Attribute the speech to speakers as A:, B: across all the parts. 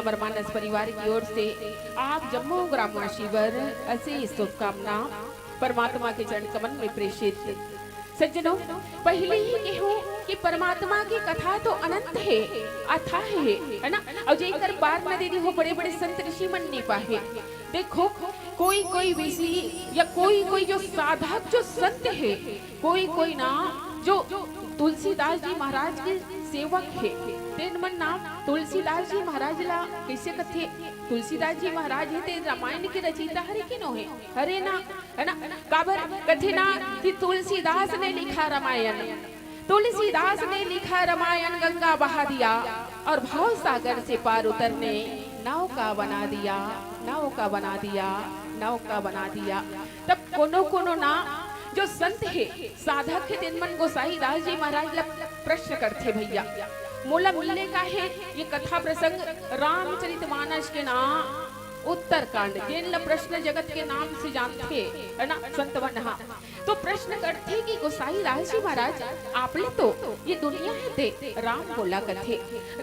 A: हमर मानस परिवार की ओर से आप जम्मू ग्रामवासी वर ऐसी शुभकामना परमात्मा के चरण कमल में प्रेषित। सज्जनों, पहले ही कहूँ कि परमात्मा की कथा तो अनंत है, अथाह है ना। और जेकर बार न दीदी हो बड़े बड़े संत ऋषि मन नहीं पाए। देखो कोई कोई ऋषि या कोई कोई जो साधक जो संत है, कोई कोई ना जो तुलसीदास जी महाराज के सेवक है, तेन मन नाम तुलसीदास जी महाराज ला कैसे कथे। तुलसीदास जी महाराज है ते रामायण के रचयिता हरे कि नो हरे ना, है ना। काबर कथे ना कि तुलसीदास ने लिखा रामायण, तुलसीदास ने लिखा रामायण, गंगा बहा दिया और भव सागर से पार उतरने नौका बना दिया, नौका बना दिया, नौका बना दिया। तब कोनो कोनो ना जो संत है साधक है तेन मन गोसाई दास जी महाराज ला प्रश्न करते भैया मोला मिलने का है ये कथा प्रसंग रामचरितमानस के नाम उत्तरकांड जेन ला प्रश्न जगत के नाम से जानते है ना संत मन। हाँ, तो प्रश्न करते कि गोसाई दास जी महाराज आपने तो ये दुनिया है दे राम बोला कथे,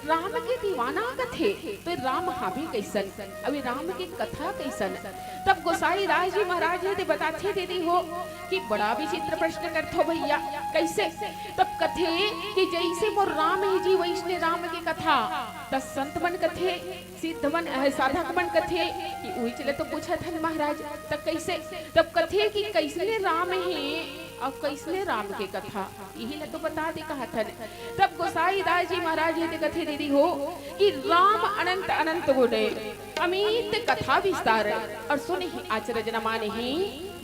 A: राम के दीवाना कथे, तो राम हावी कैसन, अभी राम की कथा कैसन। तब गोसाई दास जी महाराज है बताते दीदी हो कि बड़ा विचित्र प्रश्न करते हो भैया कैसे। तब कथे कि जैसे मोर राम है जी वैसने राम की कथा, तब संत मन कथे, सिद्ध मन साधक मन कथे कि वही चले तो पूछा था महाराज तब कैसे। तब कथे कि कैसने राम है और कैसने राम के कथा, यही ला तो बता दे कहा था। तब गोसाई दास जी महाराज ये कथे दीदी हो कि राम अनंत अनंत गुणे अमित कथा विस्तार और सुने ही आचरज न माने ही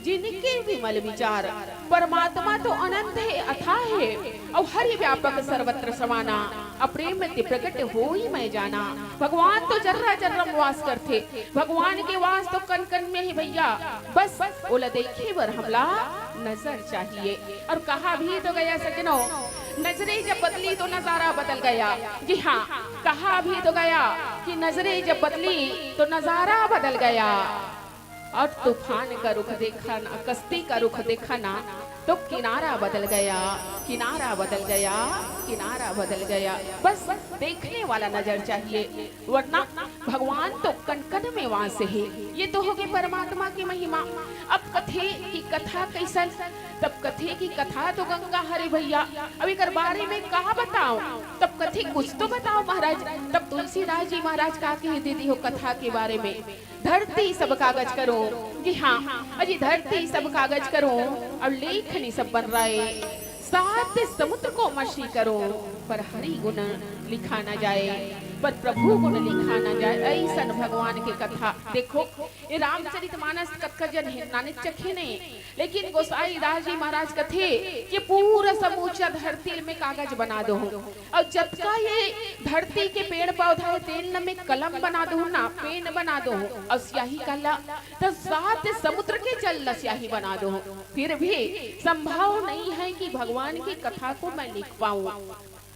A: जिनके विमल विचार। परमात्मा तो अनंत है, अथाह है और हरि व्यापक सर्वत्र समाना, अप्रेम ते प्रकट हो ही मैं जाना। भगवान तो जर्रा जर्रा वास करते, भगवान के वास तो कन कन में ही भैया, बस ओला देखे बर हमला नजर चाहिए। और कहा भी तो गया सजनों, नजरें जब बदली तो नजारा बदल गया। जी हाँ, कहा भी तो गया कि नजरें जब बदली तो नजारा बदल गया। और तूफान का रुख देखा ना, कश्ती का रुख देखा ना, तो किनारा बदल गया, किनारा बदल गया, किनारा बदल गया। बस देखने वाला नजर चाहिए, वरना भगवान तो कण कण में वास है। ये तो हो गई परमात्मा की महिमा। अब कथे की कथा कैसन, तब कथे की कथा तो गंगा हरे भैया। अब एक बारे में कहा बताओ, तब कथे कुछ तो बताओ महाराज। तब तुलसीदास जी महाराज का कह दीदी हो कथा के बारे में, धरती सब कागज करो। जी हाँ, अजी धरती सब कागज करो और लेखनी सब बन रहे, सात समुद्र को मशी करो, पर हरि गुण लिखा न जाए, पर प्रभु गुण लिखा न जाए। ऐसन भगवान की कथा देखो, ये रामचरितमानस कथा जन है नानक चखे नहीं, लेकिन गोसाई दास जी महाराज कथे कि पूरा समूचा धरती में कागज बना दो और जब का ये धरती के पेड़ पौधा है तेल में कलम बना दो ना, पेन बना दो और स्याही काला, तो सात समुद्र के जल स्याही बना दो, फिर भी संभव नहीं है कि भगवान की कथा को मैं लिख पाऊं।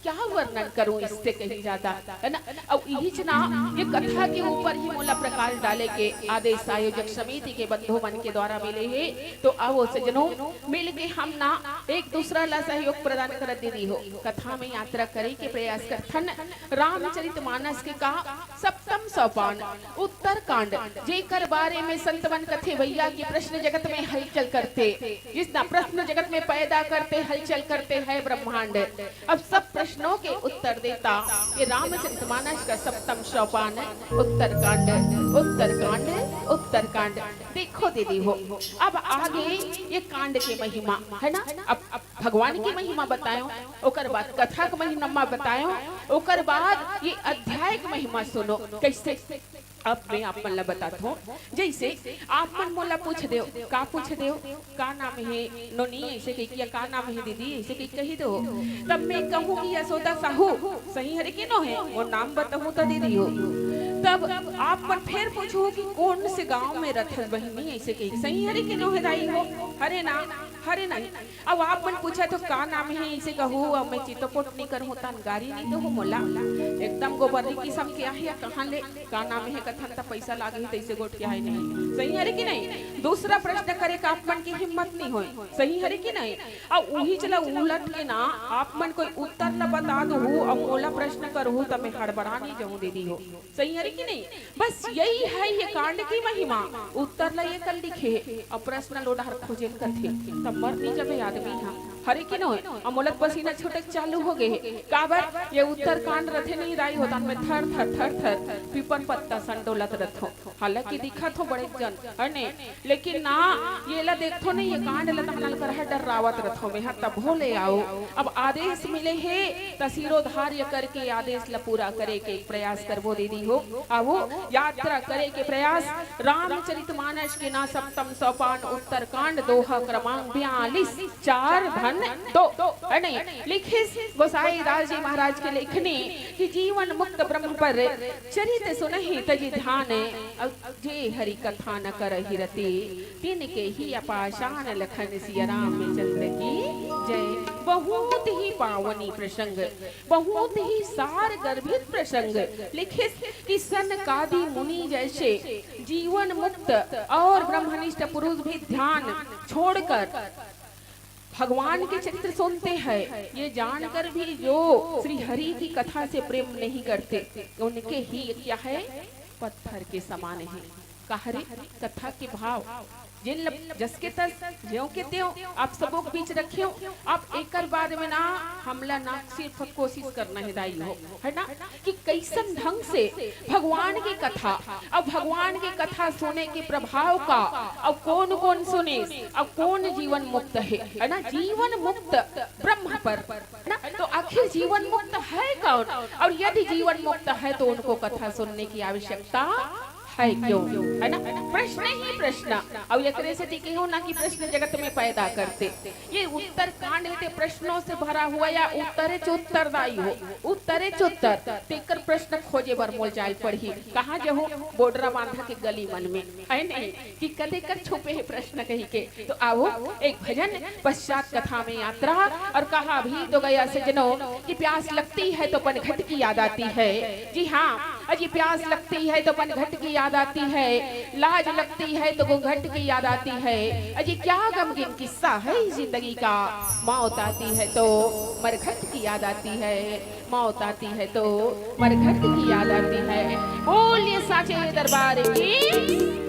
A: क्या वर्णन करूं इससे कहीं ज्यादा, है ना। अब यही जना ये कथा के ऊपर ही मोला प्रकाश डाले के आदेश आयोजक समिति के बंधु मन के द्वारा मिले हैं। तो आओ सजनों मिल के हम ना एक दूसरा ला सहयोग प्रदान कर दीदी हो कथा में यात्रा करे के प्रयास करथन। रामचरितमानस के का सप्तम सोपान उत्तरकांड, जेकर बारे में संत मन कथे भैया की प्रश्न जगत में हलचल करते, जिसना प्रश्न जगत में पैदा करते हलचल करते है ब्रह्मांड। अब सब प्रश्नों के उत्तर देता ये रामचरितमानस का सप्तम सोपान उत्तरकांड, उत्तरकांड, उत्तरकांड। देखो दीदी हो, अब आगे ये कांड की महिमा है ना। अब भगवान की महिमा बतायो, ओकर बाद कथा की महिमा बतायो, ओकर बाद ये अध्याय की महिमा सुनो कैसे। अब मैं आप मन ला बताता हूँ, जैसे आप मन मोला पूछ दो का पूछ दो का नाम है नोनी, ऐसे कही का नाम है दीदी, ऐसे कही दो, तब मैं कहूँगी यशोदा साहू सही हरे कि नो है वो नाम बताऊँ तो दीदी हो। तब आप मन फिर पूछो कि कौन से गांव में रथल बहिनी, ऐसे कही सही हरे कि नो है दाई हो, हरे ना। हरे नहीं। अब आप मन पूछा तो का नाम है इसे कहूँ, अब मैं चितपोट नहीं कर होता गाड़ी नहीं तो हो मोला एकदम गोबरी किस्म के आहे या कहाँ ले का नाम है कथन ता पैसा लागे है तैसे गोट के आहे नहीं। सही है कि नहीं? दूसरा प्रश्न करे का आप मन की हिम्मत नहीं होए। सही है कि नहीं? अब वही चला उलट के ना आप मन कोई उत्तर न बता दो अब मोला प्रश्न करो तो मैं हड़बड़ा नहीं जाऊँ दीदी हो। सही है कि नहीं? बस यही है ये कांड की महिमा। उत्तर ला ये कल लिखे और प्रश्न लोडा हर खोजेल करथे तब मरनी जब आदमी हाँ हरे कि नहीं। और मोलक पसीना छुटक चालू हो गए काबर ये उत्तर कांड रथे नहीं राई होता में थर थर थर थर पीपन पत्ता संडोलत रथो। हालांकि दिखत हो बड़े जन अने लेकिन ना ये ला देखो नहीं ये कांड ला तमनल कर डर रावत रथो में हाँ तब भोले आओ। अब आदेश मिले है तसिरोधार्य करके आदेश ला पूरा करे के प्रयास करबो दीदी हो। आवो यात्रा करे के प्रयास रामचरितमानस के ना सप्तम सोपान उत्तर कांड दोहा क्रमांक 42 4 धन 2 नहीं लिखे गोसाई दास जी महाराज के लेखनी कि जीवन मुक्त ब्रह्म पर चरित सुनहि तजि ध्यान जे हरि कथा न करहि रति तिन के ही अपाशान लखन सिया रामचंद्र की जय। बहुत ही पावनी प्रसंग, बहुत ही सार गर्भित प्रसंग लिखे कि सनकादि मुनि जैसे जीवन मुक्त और ब्रह्मनिष्ठ पुरुष भी ध्यान छोड़कर भगवान के चरित्र सुनते हैं ये जानकर भी जो श्री हरि की कथा से प्रेम नहीं करते उनके ही क्या है पत्थर के समान है। कहरे कथा के भाव जिन जसके तस ज्यों के त्यों आप सबों के बीच रखियो। आप एकर बाद में ना हमला ना सिर्फ कोशिश करना है दाई हो है ना कि कैसन ढंग से भगवान की कथा अब भगवान की कथा सुने के प्रभाव का अब कौन कौन सुने अब कौन जीवन मुक्त है ना जीवन मुक्त ब्रह्म पर ना। तो आखिर जीवन मुक्त है कौन और यदि जीवन मुक्त है तो उनको कथा सुनने की आवश्यकता है क्यों है ना। प्रश्न ही प्रश्न अब एकरे से टिके हो ना कि प्रश्न जगत में पैदा करते ये उत्तर कांड लेते प्रश्नों से भरा हुआ या उत्तरे चोत्तरदायी हो उत्तरे चोत्तर तेकर प्रश्न खोजे बर मोल जाल पढ़ी कहाँ जो हो बोडरा बांधा के गली मन में है नहीं कि कदे कर छुपे है प्रश्न कही के। तो आओ एक भजन पश्चात कथा में यात्रा और कहा भी तो गया सजनों कि प्यास लगती है तो पनघट की याद आती है। जी हाँ अजी प्यास लगती है तो पनघट की याद आती है, लाज लगती है तो घूंघट की याद आती है। अजी क्या गमगीन किस्सा है जिंदगी का। मौत आती है तो मरघट की याद आती है, मौत आती है तो मरघट की याद आती है। बोलिए साचे दरबार की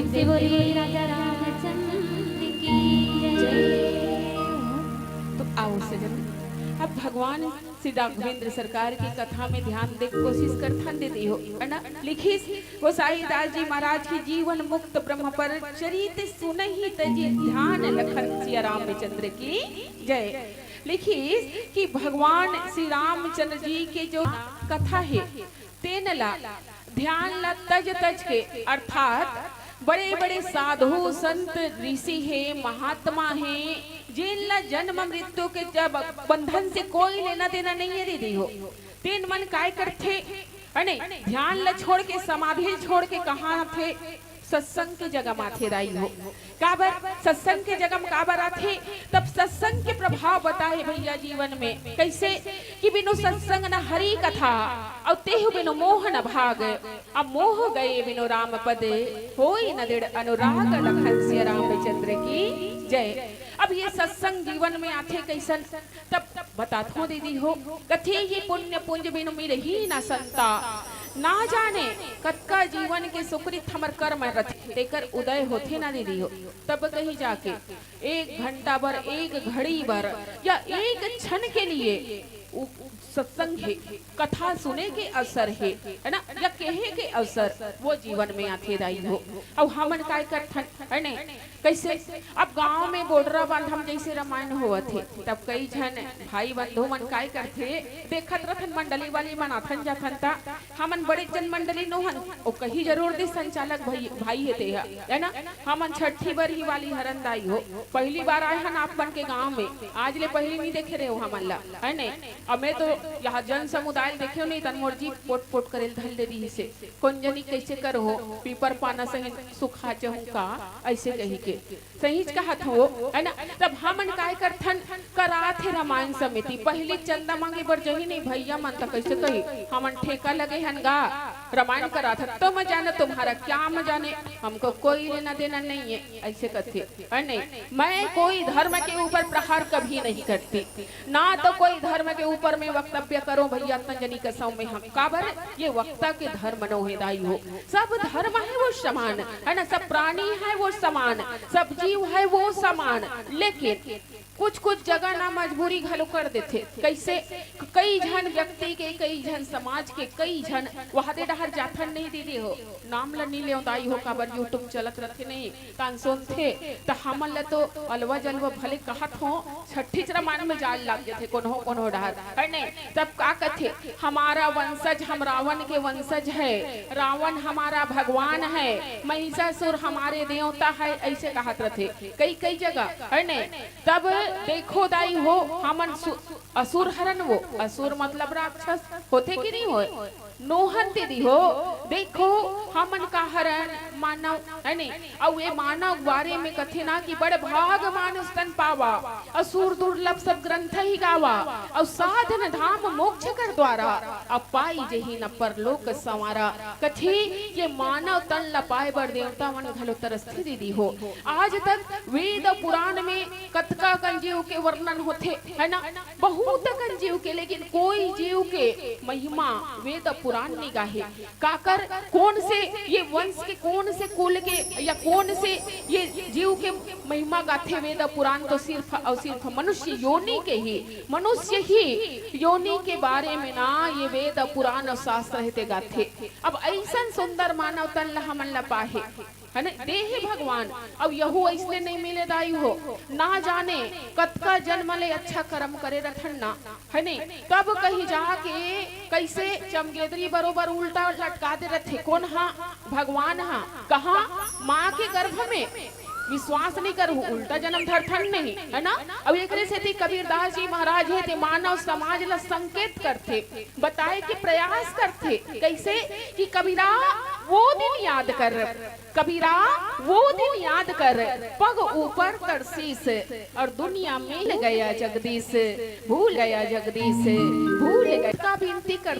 B: प्रेम से बोलिए राजा रामचंद्र की जय।
A: तो आओ सजन, अब भगवान श्री राघवेंद्र सरकार की कथा में ध्यान दे कोशिश करथन देती हो, है ना। लिखिस गोसाईदास जी महाराज की जीवन मुक्त ब्रह्म पर चरित सुनहि तजी ध्यान लखन सिया रामचंद्र की जय। लिखिस कि भगवान श्री रामचंद्र जी के जो कथा है तेनला ध्यान ला तज तज के, अर्थात बड़े बड़े साधु संत ऋषि है महात्मा है जिनला जन्म मृत्यु के जब बंधन से कोई लेना देना नहीं है दीदी हो, तीन मन काय करते अने ध्यान ला छोड़ के समाधि छोड़ के कहाँ थे सत्संग के जगह माथे राई हो। काबर सत्संग के जगह काबर आथे, तब सत्संग के प्रभाव बताए भैया जीवन में कैसे कि बिनु सत्संग न हरि कथा और तेहु बिनु मोह न भाग, अब मोह गए बिनु राम पद होई न दृढ़ अनुराग लखन सिया रामचंद्र की जय। अब ये सत्संग जीवन में आथे कैसन, तब बताथो दीदी हो कथे ये पुण्य पुंज बिनु मिरही न संता, ना जाने कतका जीवन के सुकृत हमर कर्म रथे तेकर उदय होथे ना दीदी हो। तब कहीं जाके एक घंटा भर एक घड़ी भर या एक क्षण के लिए सत्संग है, कथा सुने के अवसर है ना, या कहे के अवसर वो जीवन में आथे दाई हो। अब हमन काय करथन है ने कैसे, अब गांव में बोडरा बांधम जैसे रामायण होवत थे, तब कई जन भाई बंधु मन काय करथे देखत रथन मंडली वाली मन आथन जाथन ता हमन बड़े जन मंडली नोहन ओ कही जरूर दे संचालक भाई है ते है ना। हमन छठी बार ही वाली हरन दाई हो, पहली बार आए हन आप बन के गांव में, आज ले पहली नहीं देखे रहे हो हमन ला है ने। अब मैं तो यहाँ जन समुदाय देखे नहीं तन मोर जी पोट पोट करेल धल दे दी से कौन जनी कैसे कर हो पीपर पाना सही सुखा चहु का ऐसे कही के सही कहत हो है ना। तब हमन काय करथन करात है रामायण समिति, पहली चंदा मांगे बर जही नहीं भैया मन तक कैसे कही हमन ठेका लगे हन गा रामायण करात है, तो मैं जाने तुम्हारा क्या मैं जाने, हमको कोई लेना देना नहीं है ऐसे कहते है नहीं। मैं कोई धर्म के ऊपर प्रहार कभी नहीं करती, ना तो कोई धर्म के ऊपर में वक्तव्य करो भैया तंजनी कसम में हम काबर ये वक्ता के धर्म नो है दाई हो। सब धर्म है वो समान है ना, सब प्राणी है वो समान, सब जीव है वो समान, लेकिन कुछ कुछ जगह ना मजबूरी घलो कर देते कैसे, कई जन व्यक्ति के कई जन समाज के कई जन वहादे डहर जाथन नहीं दीदी हो, नाम ला नहीं ले दाई हो काबर यूट्यूब चलत रखे नहीं कान सुनथे तो हमन ला तो अलवा जलवा भले कहत हो छठी रामायण में जाल लाग जाते कोनो डहर है नहीं। तब का कथे हमारा वंशज हम रावण के वंशज है, रावण हमारा भगवान है, महिषासुर हमारे देवता है ऐसे कहत रथे कई कई जगह है नहीं। तब देखो दाई हो हमन असुर हरन, वो असुर मतलब राक्षस होते कि नहीं हो नोहन दीदी हो। देखो हमन का हरन मानव है नहीं, और ये मानव बारे में कथे ना कि बड़े भाग मानुष तन पावा, असुर दुर्लभ सब ग्रंथ ही गावा, और साधन धाम मोक्ष कर द्वारा अब पाई जही न परलोक संवारा। कथे ये मानव तन लपाए बर देवता मन घलो तरस्ती दीदी हो। आज तक वेद पुराण में कतका कंजीव के वर्णन होते है ना, बहुत कंजीव के, लेकिन कोई जीव के महिमा वेद पुराण नहीं गाहे काकर, कौन से ये वंश के कौन से कुल के या कौन से ये जीव के महिमा गाथे वेद पुराण, तो सिर्फ और सिर्फ मनुष्य योनि के ही, मनुष्य ही योनि के बारे में ना ये वेद पुराण और शास्त्र रहते गाथे। अब ऐसा सुंदर मानव तन ला हमन ला पाहे है ना देह भगवान, अब यहू ऐसे नहीं मिले दाई हो, ना जाने कतका जन्म ले अच्छा कर्म करे रखन ना है नहीं। तब कहीं जाके कैसे चमगेदरी बरोबर उल्टा लटका दे रथे, कौन हा भगवान हा कहा माँ के गर्भ में विश्वास नहीं करू उल्टा जन्म धरथन नहीं है ना। अब एक से कबीरदास जी महाराज है ते मानव समाज ला संकेत करते बताए कि प्रयास करते कैसे कि कबीरा वो दिन याद कर, कबीरा वो दिन याद कर, पग ऊपर तरसीस और दुनिया मिल गया जगदीश, भूल गया जगदीश भूल गया का विनती कर